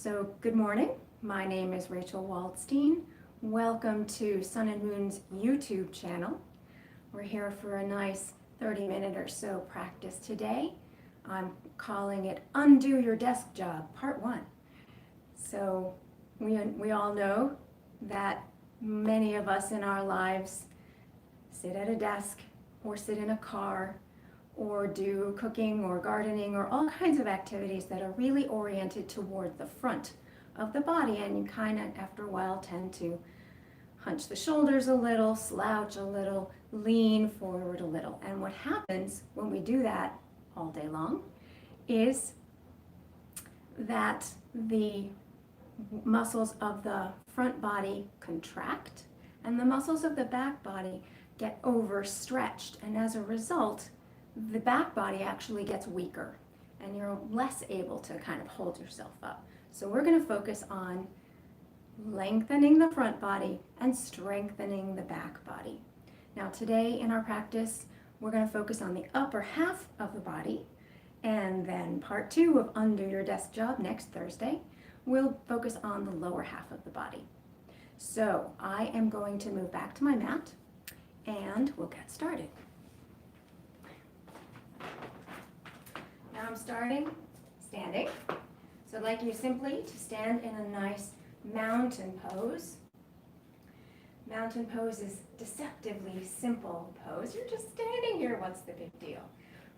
So good morning. My name is Rachel Waldstein. Welcome to Sun and Moon's YouTube channel. We're here for a nice 30-minute or so practice today. I'm calling it Undo Your Desk Job, Part 1. So we all know that many of us in our lives sit at a desk or sit in a car or do cooking or gardening or all kinds of activities that are really oriented toward the front of the body, and you kind of after a while tend to hunch the shoulders a little, slouch a little, lean forward a little. And what happens when we do that all day long is that the muscles of the front body contract and the muscles of the back body get overstretched, and as a result the back body actually gets weaker and you're less able to kind of hold yourself up. So we're going to focus on lengthening the front body and strengthening the back body. Now today in our practice, we're going to focus on the upper half of the body, and then part 2 of Undo Your Desk Job next Thursday, we'll focus on the lower half of the body. So I am going to move back to my mat and we'll get started. Now I'm starting standing. So I'd like you simply to stand in a nice mountain pose. Mountain pose is deceptively simple pose. You're just standing here, what's the big deal?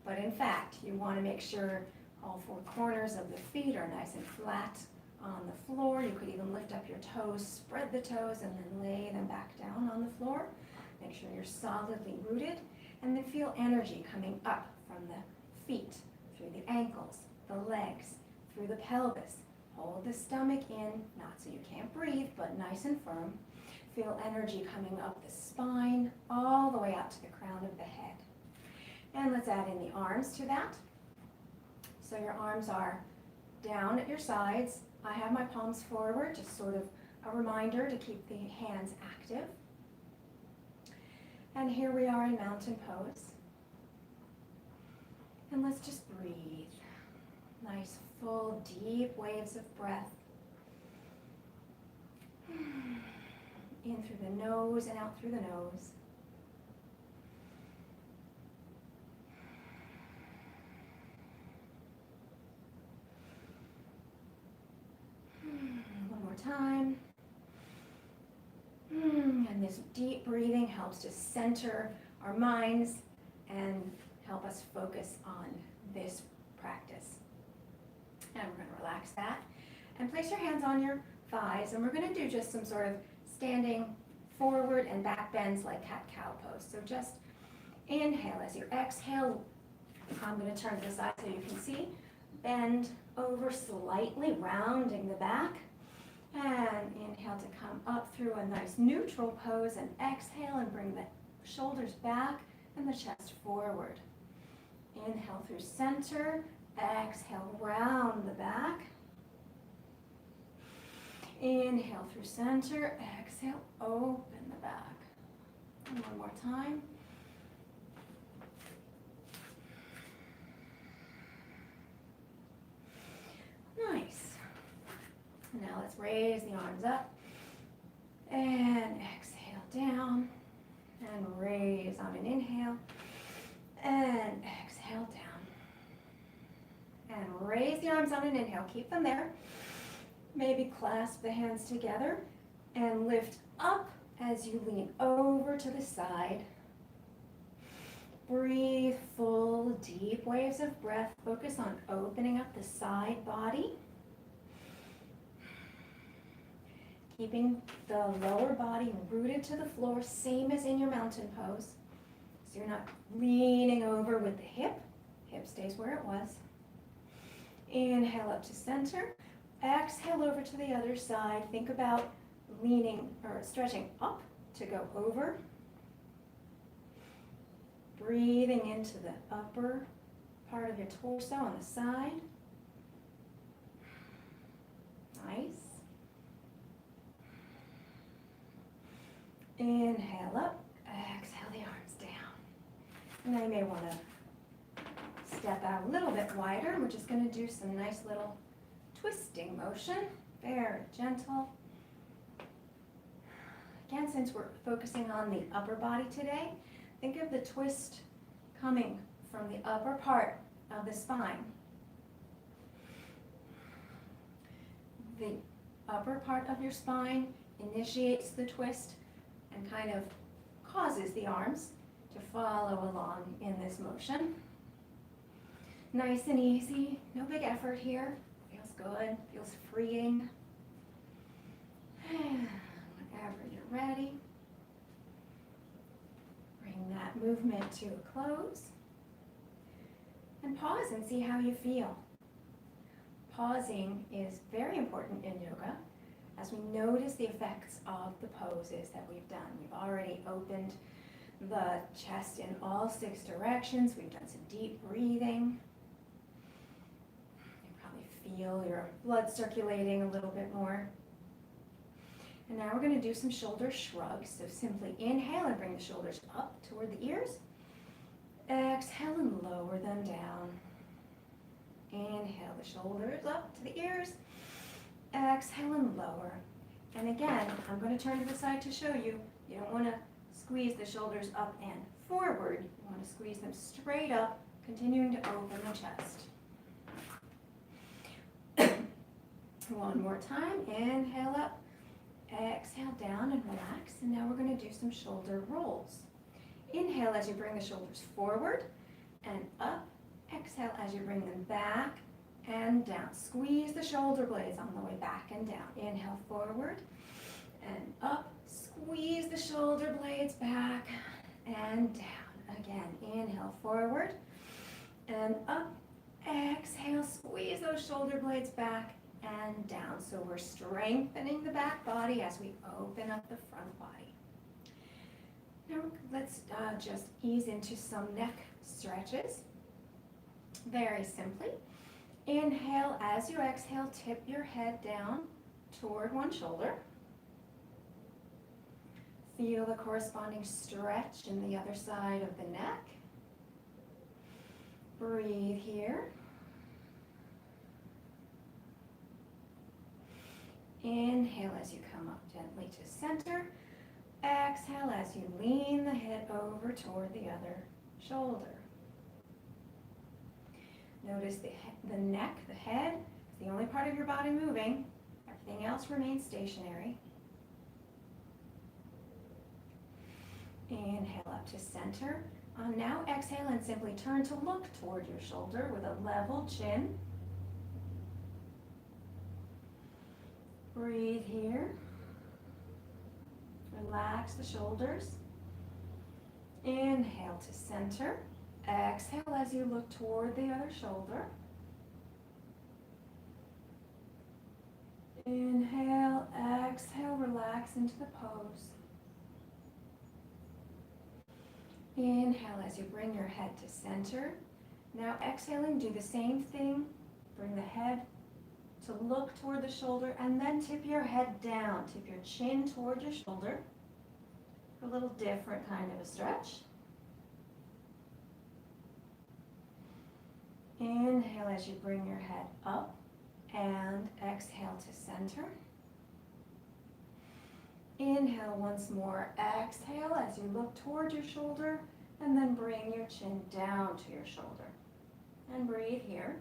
But in fact, you want to make sure all 4 corners of the feet are nice and flat on the floor. You could even lift up your toes, spread the toes, and then lay them back down on the floor. Make sure you're solidly rooted, and then feel energy coming up from the feet, through the ankles, the legs, through the pelvis. Hold the stomach in, not so you can't breathe, but nice and firm. Feel energy coming up the spine, all the way out to the crown of the head. And let's add in the arms to that. So your arms are down at your sides. I have my palms forward, just sort of a reminder to keep the hands active. And here we are in mountain pose. And let's just breathe. Nice, full, deep waves of breath. In through the nose and out through the nose. One more time. And this deep breathing helps to center our minds and help us focus on this practice. And we're going to relax that and place your hands on your thighs, and we're going to do just some sort of standing forward and back bends like cat-cow pose. So just inhale. As you exhale, I'm going to turn to the side so you can see. Bend over slightly, rounding the back, and inhale to come up through a nice neutral pose, and exhale and bring the shoulders back and the chest forward. Inhale through center, exhale round the back. Inhale through center, exhale, open the back. And one more time. Nice. Now let's raise the arms up and exhale down and raise on an inhale and exhale down and raise the arms on an inhale. Keep them there. Maybe clasp the hands together and lift up as you lean over to the side. Breathe full, deep waves of breath. Focus on opening up the side body. Keeping the lower body rooted to the floor, same as in your mountain pose. So you're not leaning over with the hip. Hip stays where it was. Inhale up to center. Exhale over to the other side. Think about leaning or stretching up to go over. Breathing into the upper part of your torso on the side. Nice. Inhale up, exhale the arms down. And then you may want to step out a little bit wider. We're just going to do some nice little twisting motion, very gentle. Again, since we're focusing on the upper body today, think of the twist coming from the upper part of the spine. The upper part of your spine initiates the twist and kind of causes the arms to follow along in this motion. Nice and easy, no big effort here. Feels good, feels freeing. Whenever you're ready, bring that movement to a close and pause and see how you feel. Pausing is very important in yoga as we notice the effects of the poses that we've done. We've already opened the chest in all 6 directions. We've done some deep breathing. You probably feel your blood circulating a little bit more. And now we're going to do some shoulder shrugs. So simply inhale and bring the shoulders up toward the ears. Exhale and lower them down. Inhale the shoulders up to the ears. Exhale and lower. And again, I'm going to turn to the side to show you. You don't want to squeeze the shoulders up and forward. You want to squeeze them straight up, continuing to open the chest. One more time. Inhale up. Exhale down and relax. And now we're going to do some shoulder rolls. Inhale as you bring the shoulders forward and up. Exhale as you bring them back and down. Squeeze the shoulder blades on the way back and down. Inhale forward and up. Squeeze the shoulder blades back and down. Again, inhale forward and up. Exhale, squeeze those shoulder blades back and down. So we're strengthening the back body as we open up the front body. Now let's just ease into some neck stretches. Very simply, inhale as you exhale, tip your head down toward one shoulder. Feel the corresponding stretch in the other side of the neck. Breathe here. Inhale as you come up gently to center. Exhale as you lean the head over toward the other shoulder. Notice the neck, the head, is the only part of your body moving. Everything else remains stationary. Inhale up to center. Now exhale and simply turn to look toward your shoulder with a level chin. Breathe here. Relax the shoulders. Inhale to center. Exhale as you look toward the other shoulder. Inhale, exhale, relax into the pose. Inhale as you bring your head to center. Now exhaling, do the same thing. Bring the head to look toward the shoulder and then tip your head down. Tip your chin toward your shoulder. A little different kind of a stretch. Inhale as you bring your head up and exhale to center. Inhale once more. Exhale as you look toward your shoulder and then bring your chin down to your shoulder. And breathe here.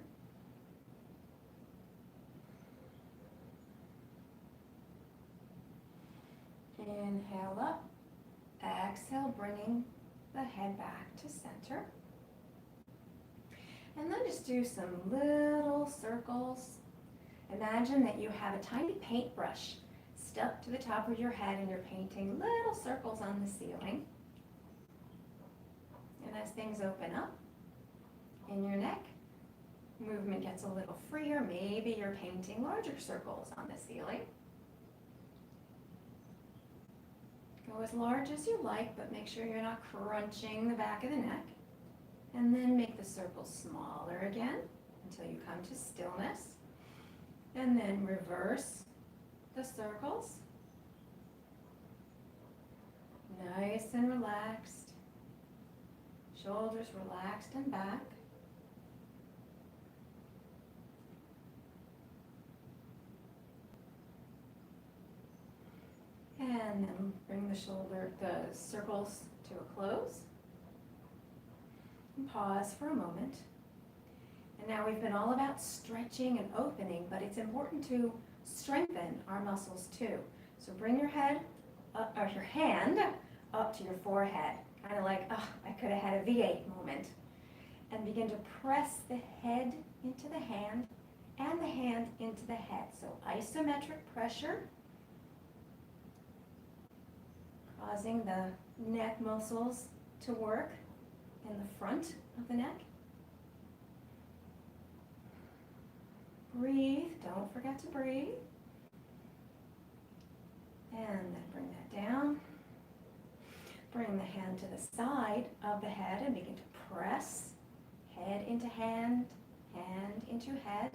Inhale up. Exhale, bringing the head back to center. And then just do some little circles. Imagine that you have a tiny paintbrush stuck to the top of your head and you're painting little circles on the ceiling. And as things open up in your neck, movement gets a little freer. Maybe you're painting larger circles on the ceiling. Go as large as you like, but make sure you're not crunching the back of the neck. And then make the circles smaller again until you come to stillness. And then reverse the circles. Nice and relaxed. Shoulders relaxed and back. the circles to a close. And pause for a moment. And now we've been all about stretching and opening, but it's important to strengthen our muscles too. So bring your head up, or your hand up to your forehead, kind of like, oh, I could have had a V8 moment. And begin to press the head into the hand and the hand into the head. So isometric pressure, causing the neck muscles to work in the front of the neck. Breathe, don't forget to breathe. And then bring that down. Bring the hand to the side of the head and begin to press head into hand, hand into head.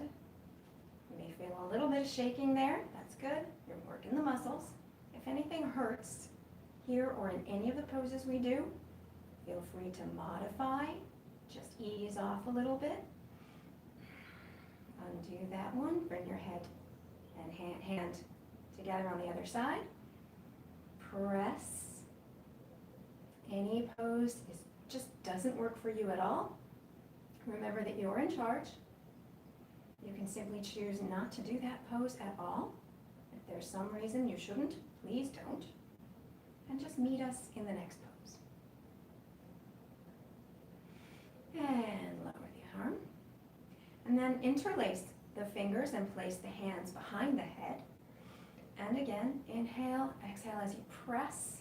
You may feel a little bit of shaking there. That's good. You're working the muscles. If anything hurts here or in any of the poses we do, feel free to modify. Just ease off a little bit. Undo that one. Bring your head and hand together on the other side. Press. Any pose just doesn't work for you at all. Remember that you're in charge. You can simply choose not to do that pose at all. If there's some reason you shouldn't, please don't. And just meet us in the next pose. And lower the arm. And then interlace the fingers and place the hands behind the head. And again, inhale, exhale as you press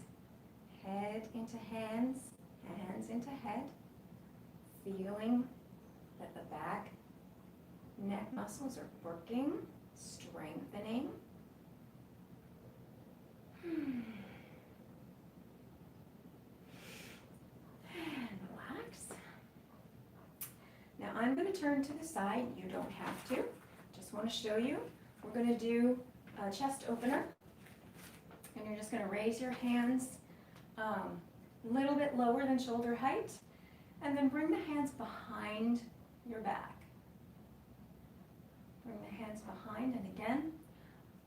head into hands, hands into head, feeling that the back neck muscles are working, strengthening. And relax. Now I'm going to turn to the side. You don't have to. Just want to show you. We're going to do a chest opener. And you're just going to raise your hands a little bit lower than shoulder height. And then bring the hands behind your back. Bring the hands behind, and again,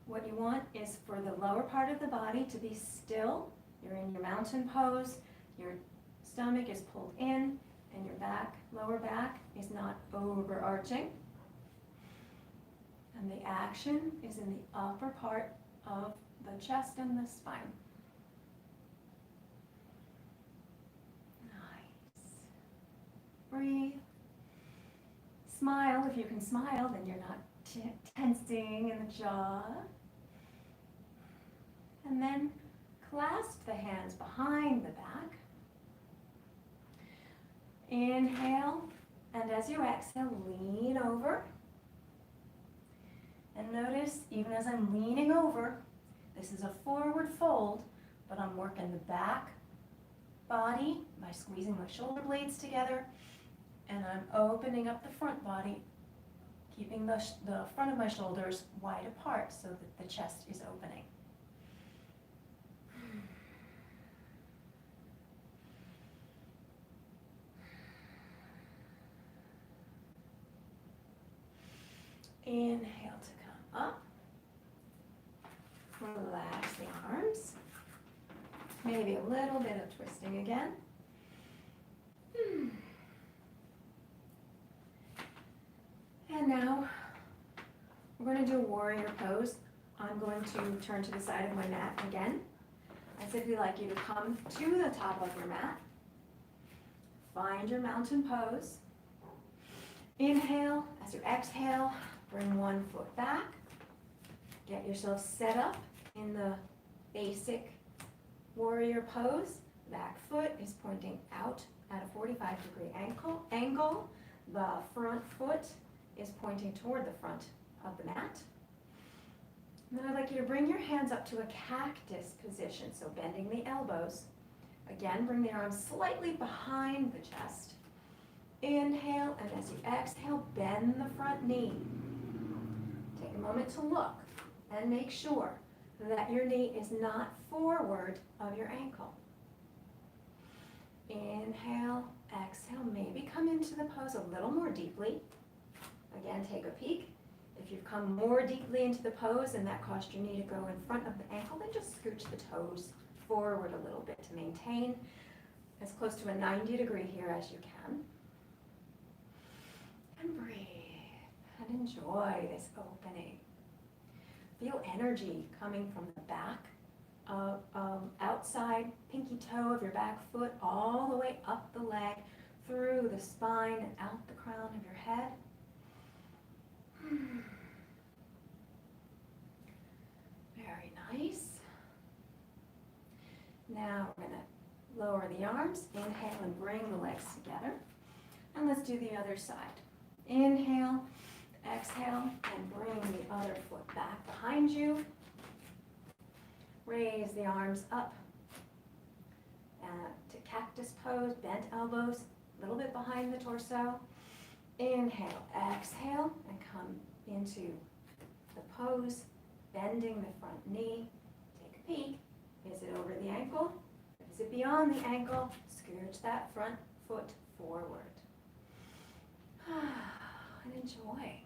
what you want is for the lower part of the body to be still. You're in your mountain pose, your stomach is pulled in, and your back, lower back, is not overarching. And the action is in the upper part of the chest and the spine. Nice. Breathe. Smile. If you can smile, then you're not tensing in the jaw. And then clasp the hands behind the back. Inhale, and as you exhale, lean over. And notice, even as I'm leaning over, this is a forward fold, but I'm working the back body by squeezing my shoulder blades together, and I'm opening up the front body, keeping the front of my shoulders wide apart so that the chest is opening. Inhale to come up. Relax the arms. Maybe a little bit of twisting again. And now we're going to do a warrior pose. I'm going to turn to the side of my mat again. I'd simply like you to come to the top of your mat. Find your mountain pose. Inhale. As you exhale, bring one foot back. Get yourself set up in the basic warrior pose. Back foot is pointing out at a 45-degree angle. The front foot is pointing toward the front of the mat. And then I'd like you to bring your hands up to a cactus position, so bending the elbows. Again, bring the arms slightly behind the chest. Inhale, and as you exhale, bend the front knee. Take a moment to look and make sure that your knee is not forward of your ankle. Inhale, exhale, maybe come into the pose a little more deeply. Again, take a peek. If you've come more deeply into the pose and that caused your knee to go in front of the ankle, then just scooch the toes forward a little bit to maintain as close to a 90 degree here as you can. And breathe and enjoy this opening. Feel energy coming from the back of outside pinky toe of your back foot all the way up the leg, through the spine and out the crown of your head. Very nice. Now we're going to lower the arms, inhale and bring the legs together. And let's do the other side. Inhale, exhale, and bring the other foot back behind you. Raise the arms up to cactus pose, bent elbows, a little bit behind the torso. Inhale, exhale, and come into the pose, bending the front knee. Take a peek. Is it over the ankle? Is it beyond the ankle? Scooch that front foot forward. And enjoy.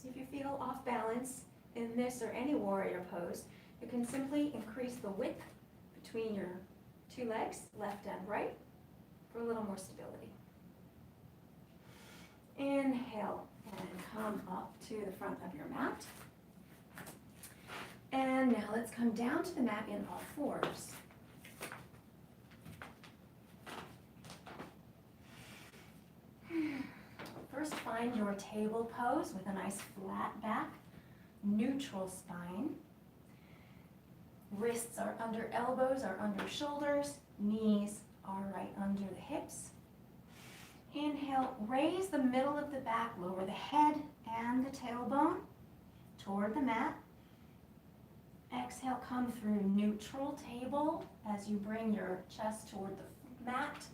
If you feel off balance in this or any warrior pose, you can simply increase the width between your two legs, left and right, for a little more stability. Inhale and come up to the front of your mat. And now let's come down to the mat in all fours. First, find your table pose with a nice flat back, neutral spine. Wrists are under elbows, are under shoulders. Knees are right under the hips. Inhale, raise the middle of the back, lower the head and the tailbone toward the mat. Exhale, come through neutral table as you bring your chest toward the mat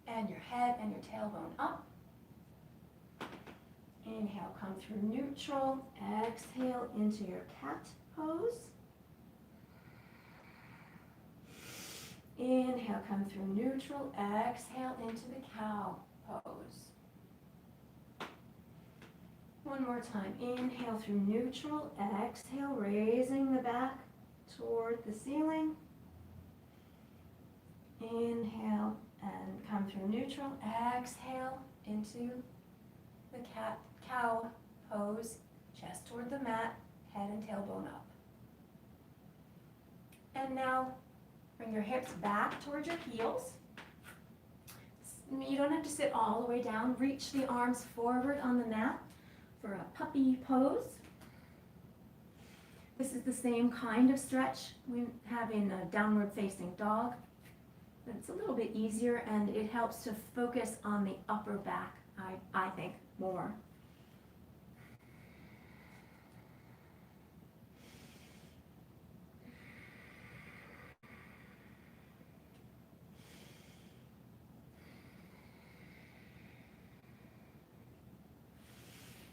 and your head and your tailbone up. Inhale, come through neutral. Exhale into your cat pose. Inhale, come through neutral. Exhale into the cow pose. One more time. Inhale through neutral. Exhale, raising the back toward the ceiling. Inhale and come through neutral. Exhale into the cow pose, chest toward the mat, head and tailbone up. And now bring your hips back towards your heels. You don't have to sit all the way down. Reach the arms forward on the mat for a puppy pose. This is the same kind of stretch we have in a downward facing dog, but it's a little bit easier and it helps to focus on the upper back, I think, more.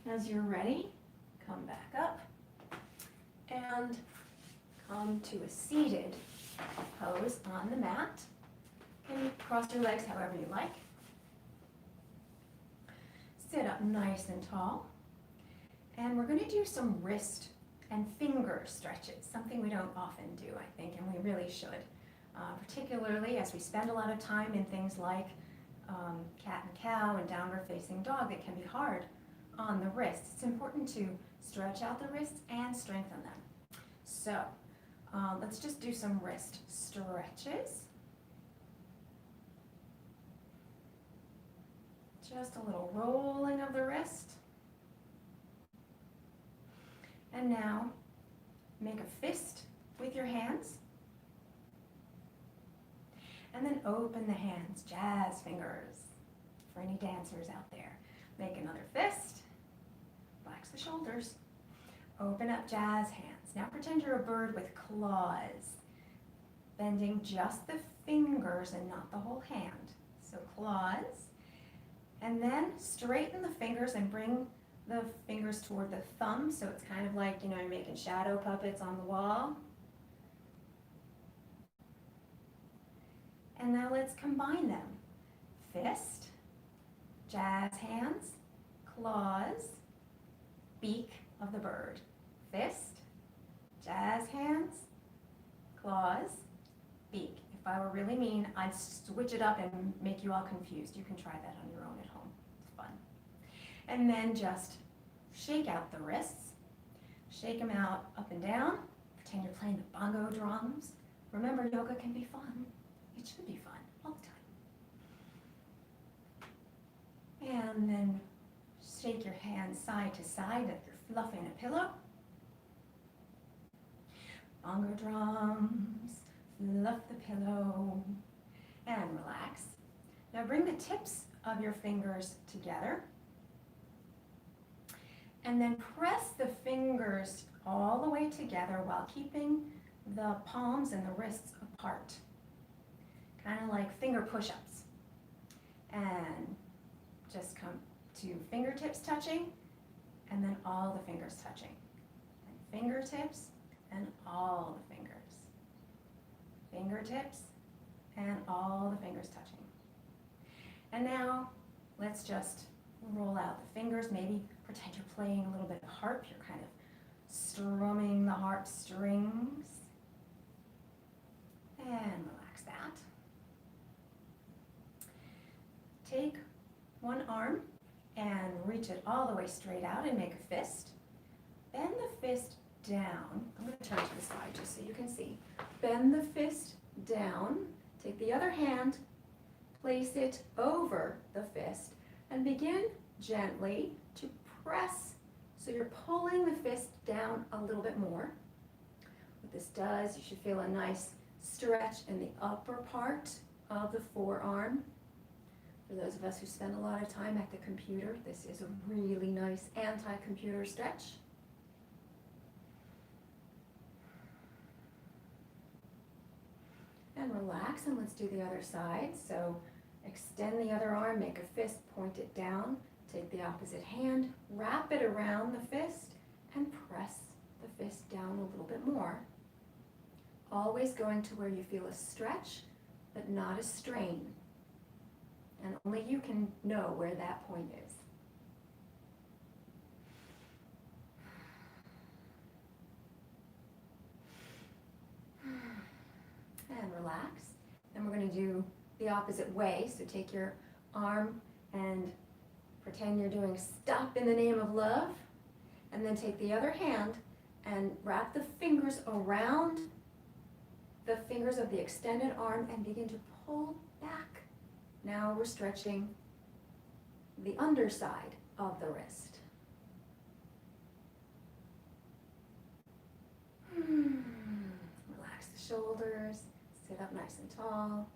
As you're ready, come back up and come to a seated pose on the mat. You can cross your legs however you like. Sit up nice and tall. And we're going to do some wrist and finger stretches, something we don't often do, I think, and we really should. Particularly as we spend a lot of time in things like cat and cow and downward facing dog that can be hard on the wrists. It's important to stretch out the wrists and strengthen them. So let's just do some wrist stretches. Just a little rolling of the wrist. And now make a fist with your hands. And then open the hands, jazz fingers, for any dancers out there. Make another fist, relax the shoulders, open up jazz hands. Now pretend you're a bird with claws, bending just the fingers and not the whole hand. So claws, and then straighten the fingers and bring the fingers toward the thumb, so it's kind of like, you know, you're making shadow puppets on the wall. And now let's combine them. Fist, jazz hands, claws, beak of the bird. Fist, jazz hands, claws, beak. If I were really mean, I'd switch it up and make you all confused. You can try that on your own at home. It's fun. And then just shake out the wrists. Shake them out up and down. Pretend you're playing the bongo drums. Remember, yoga can be fun. It should be fun all the time. And then shake your hands side to side like you're fluffing a pillow. Bongo drums, fluff the pillow, and relax. Now bring the tips of your fingers together. And then press the fingers all the way together while keeping the palms and the wrists apart. Kind of like finger push-ups. And just come to fingertips touching, and then all the fingers touching. And fingertips, and all the fingers. Fingertips, and all the fingers touching. And now, let's just roll out the fingers. Maybe pretend you're playing a little bit of harp. You're kind of strumming the harp strings. And relax that. Take one arm and reach it all the way straight out and make a fist. Bend the fist down. I'm going to turn to the side just so you can see. Bend the fist down. Take the other hand, place it over the fist, and begin gently to press. So you're pulling the fist down a little bit more. What this does, you should feel a nice stretch in the upper part of the forearm. For those of us who spend a lot of time at the computer, this is a really nice anti-computer stretch. And relax, and let's do the other side. So extend the other arm, make a fist, point it down, take the opposite hand, wrap it around the fist, and press the fist down a little bit more. Always going to where you feel a stretch, but not a strain. And only you can know where that point is. And relax. Then we're going to do the opposite way. So take your arm and pretend you're doing stop in the name of love. And then take the other hand and wrap the fingers around the fingers of the extended arm and begin to pull back. Now we're stretching the underside of the wrist. Relax the shoulders, sit up nice and tall.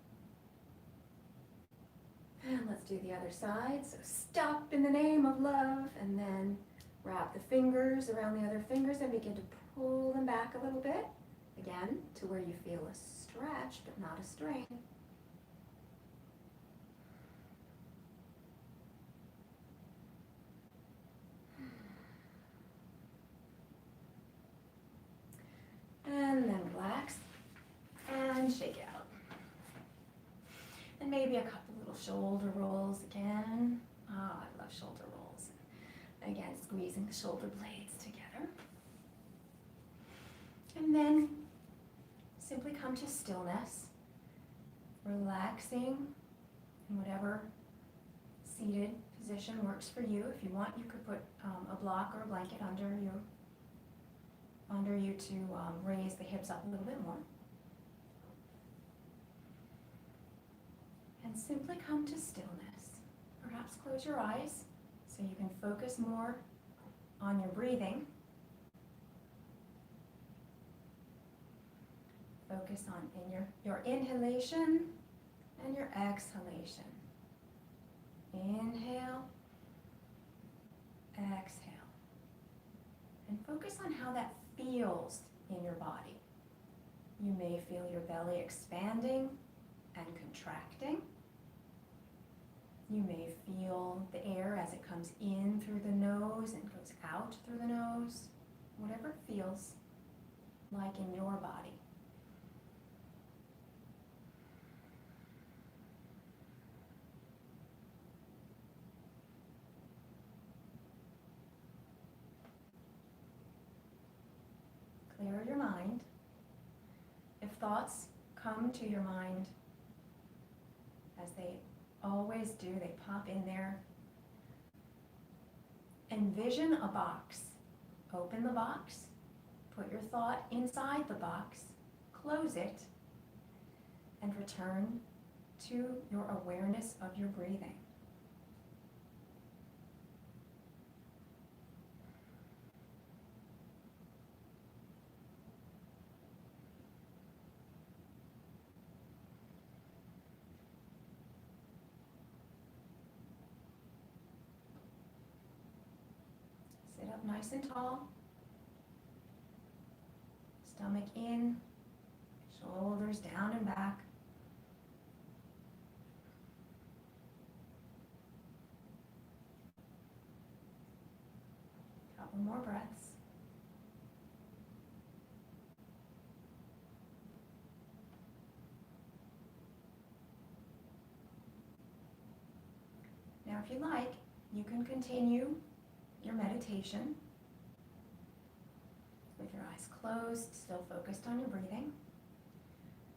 And let's do the other side. So stop in the name of love, and then wrap the fingers around the other fingers and begin to pull them back a little bit. Again, to where you feel a stretch, but not a strain. And then relax and shake it out. And maybe a couple little shoulder rolls again. Oh, I love shoulder rolls. Again, squeezing the shoulder blades together. And then simply come to stillness, relaxing in whatever seated position works for you. If you want, you could put a block or a blanket under you to raise the hips up a little bit more. And simply come to stillness. Perhaps close your eyes so you can focus more on your breathing. Focus on your inhalation and your exhalation. Inhale, exhale. And focus on how that feels in your body. You may feel your belly expanding and contracting. You may feel the air as it comes in through the nose and goes out through the nose. Whatever it feels like in your body. Clear your mind. If thoughts come to your mind, as they always do, they pop in there, envision a box. Open the box, put your thought inside the box, close it, and return to your awareness of your breathing. Sit up nice and tall. Stomach in, shoulders down and back. Couple more breaths. Now, if you like, you can continue your meditation with your eyes closed, still focused on your breathing.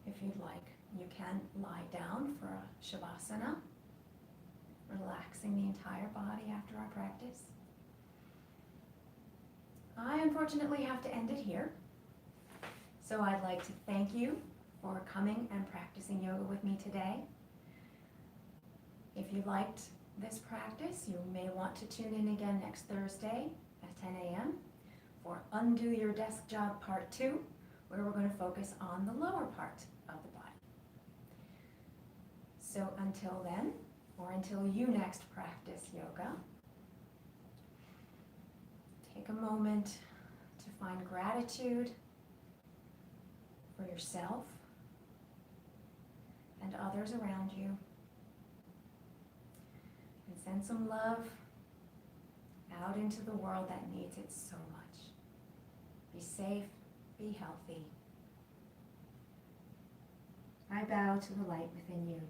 If you'd like, you can lie down for a shavasana, relaxing the entire body after our practice. I unfortunately have to end it here, so I'd like to thank you for coming and practicing yoga with me today. If you liked this practice, you may want to tune in again next Thursday at 10 a.m. for Undo Your Desk Job Part 2, where we're going to focus on the lower part of the body. So until then, or until you next practice yoga, take a moment to find gratitude for yourself and others around you. And send some love out into the world that needs it so much. Be safe, be healthy. I bow to the light within you.